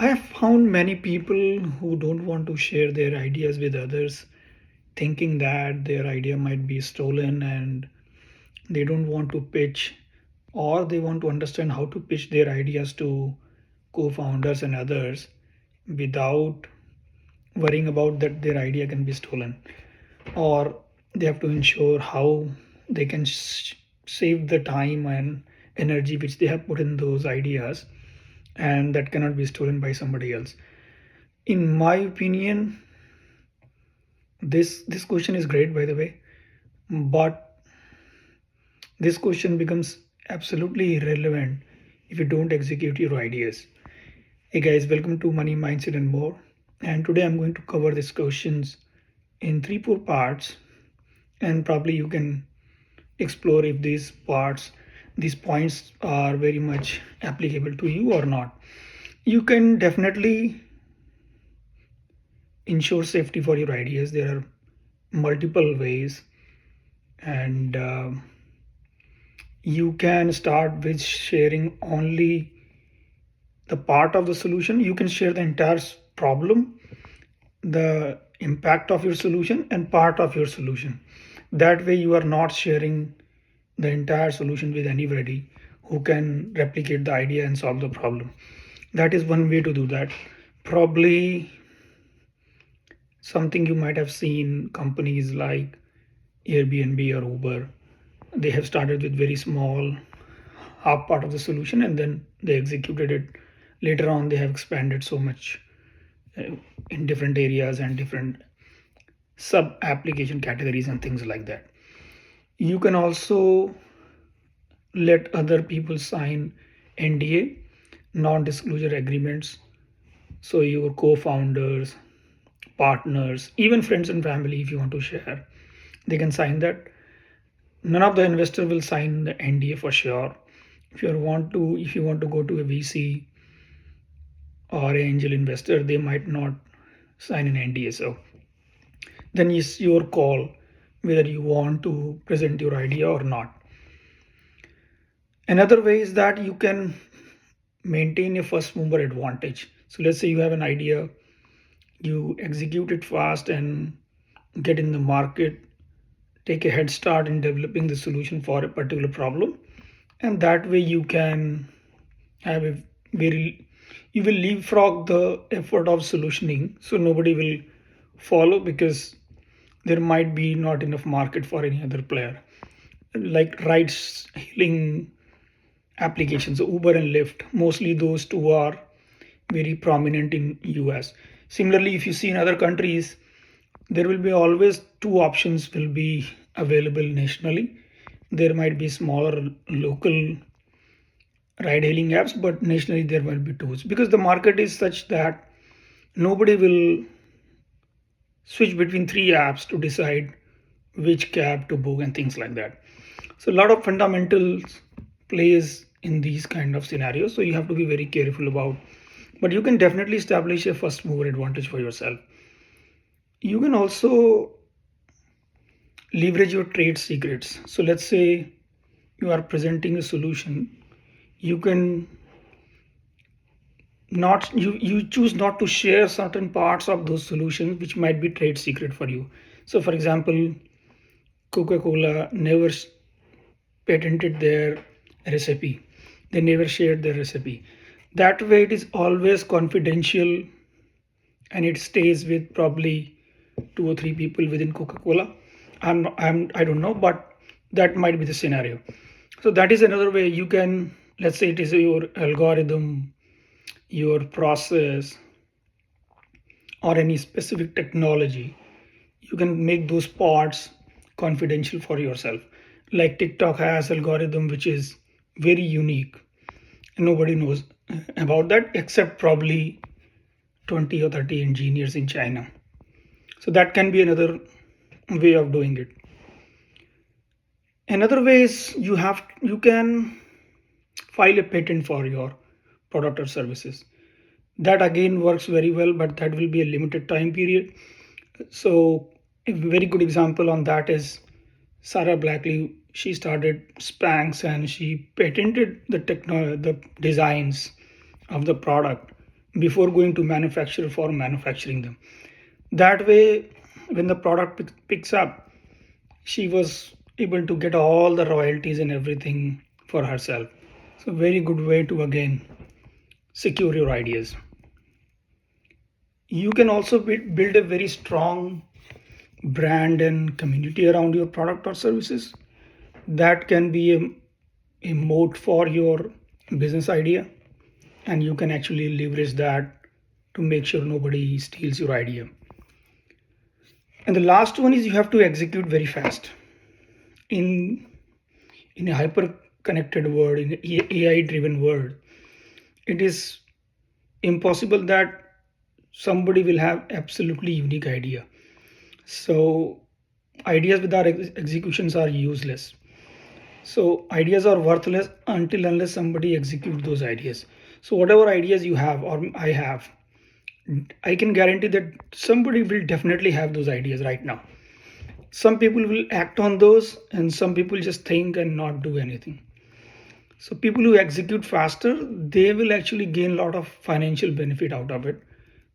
I have found many people who don't want to share their ideas with others, thinking that their idea might be stolen and they don't want to pitch, or they want to understand how to pitch their ideas to co-founders and others without worrying about that their idea can be stolen, or they have to ensure how they can save the time and energy which they have put in those ideas, and that cannot be stolen by somebody else. In my opinion, this question is great, by the way, but this question becomes absolutely irrelevant if you don't execute your ideas. Hey guys, welcome to Money Mindset and More. And today I'm going to cover these questions in 3-4 parts, and probably you can explore if these points are very much applicable to you or not. You can definitely ensure safety for your ideas. There are multiple ways, and you can start with sharing only the part of the solution. You can share the entire problem, the impact of your solution, and part of your solution. That way you are not sharing the entire solution with anybody who can replicate the idea and solve the problem. That is one way to do that. Probably something you might have seen, companies like Airbnb or Uber, they have started with very small half part of the solution, and then they executed it. Later on they have expanded so much uh, in different areas and different sub application categories and things like that. You can also let other people sign NDA, non disclosure agreements. So, your co founders, partners, even friends and family, if you want to share, they can sign that. None of the investor will sign the NDA for sure. If you want to go to a VC or an angel investor, they might not sign an NDA. So then it's your call whether you want to present your idea or not. Another way is that you can maintain a first mover advantage. So let's say you have an idea, you execute it fast and get in the market, take a head start in developing the solution for a particular problem, and that way you can have a very you will leapfrog the effort of solutioning, so nobody will follow because there might be not enough market for any other player, like ride hailing applications, so Uber and Lyft. Mostly those two are very prominent in US. Similarly, if you see in other countries, there will be always two options will be available nationally. There might be smaller local ride hailing apps, but nationally there will be two, because the market is such that nobody will switch between three apps to decide which cab to book and things like that. So a lot of fundamentals plays in these kind of scenarios, so you have to be very careful about, but you can definitely establish a first mover advantage for yourself. You can also leverage your trade secrets. So let's say you are presenting a solution, you can not you choose not to share certain parts of those solutions which might be trade secret for you. So for example, Coca-Cola never patented their recipe. They never shared their recipe. That way it is always confidential, and it stays with probably two or three people within Coca-Cola. I don't know, but that might be the scenario. So that is another way you can, let's say it is your algorithm, your process, or any specific technology. You can make those parts confidential for yourself. Like TikTok has algorithm which is very unique. Nobody knows about that except probably 20 or 30 engineers in China. So that can be another way of doing it. Another way is you can file a patent for your product or services. That again works very well, but that will be a limited time period. So a very good example on that is Sarah Blackley. She started Spanx and she patented the designs of the product before going to manufacturer for manufacturing them. That way, when the product picks up, she was able to get all the royalties and everything for herself. So very good way to again secure your ideas. You can also build a very strong brand and community around your product or services. That can be a moat for your business idea, and you can actually leverage that to make sure nobody steals your idea. And the last one is you have to execute very fast. In a hyper connected world, in an AI driven world, it is impossible that somebody will have absolutely unique idea. So ideas without executions are useless. So ideas are worthless until unless somebody executes those ideas. So whatever ideas you have or I have, I can guarantee that somebody will definitely have those ideas right now. Some people will act on those and some people just think and not do anything. So people who execute faster, they will actually gain a lot of financial benefit out of it.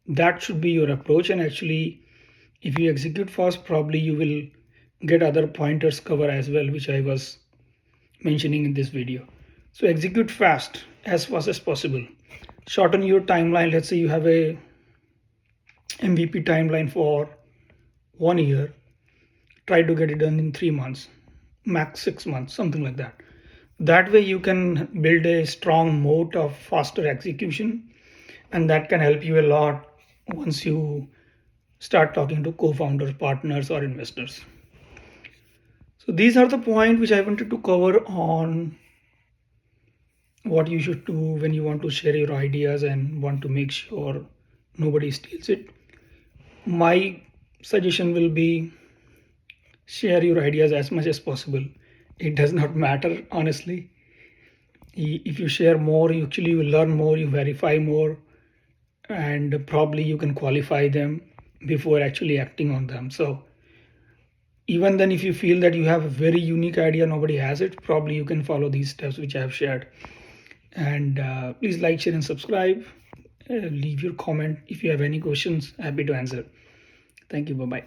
That should be your approach. And actually, if you execute fast, probably you will get other pointers cover as well, which I was mentioning in this video. So execute fast as possible. Shorten your timeline. Let's say you have a MVP timeline for 1 year. Try to get it done in 3 months, max 6 months, something like that. That way you can build a strong moat of faster execution, and that can help you a lot once you start talking to co-founders, partners, or investors. So these are the points which I wanted to cover on what you should do when you want to share your ideas and want to make sure nobody steals it. My suggestion will be share your ideas as much as possible. It does not matter, honestly. If you share more, you actually will learn more, you verify more, and probably you can qualify them before actually acting on them. So even then, if you feel that you have a very unique idea, nobody has it, probably you can follow these steps which I have shared. And please like, share, and subscribe. Leave your comment if you have any questions. Happy to answer. Thank you. Bye bye.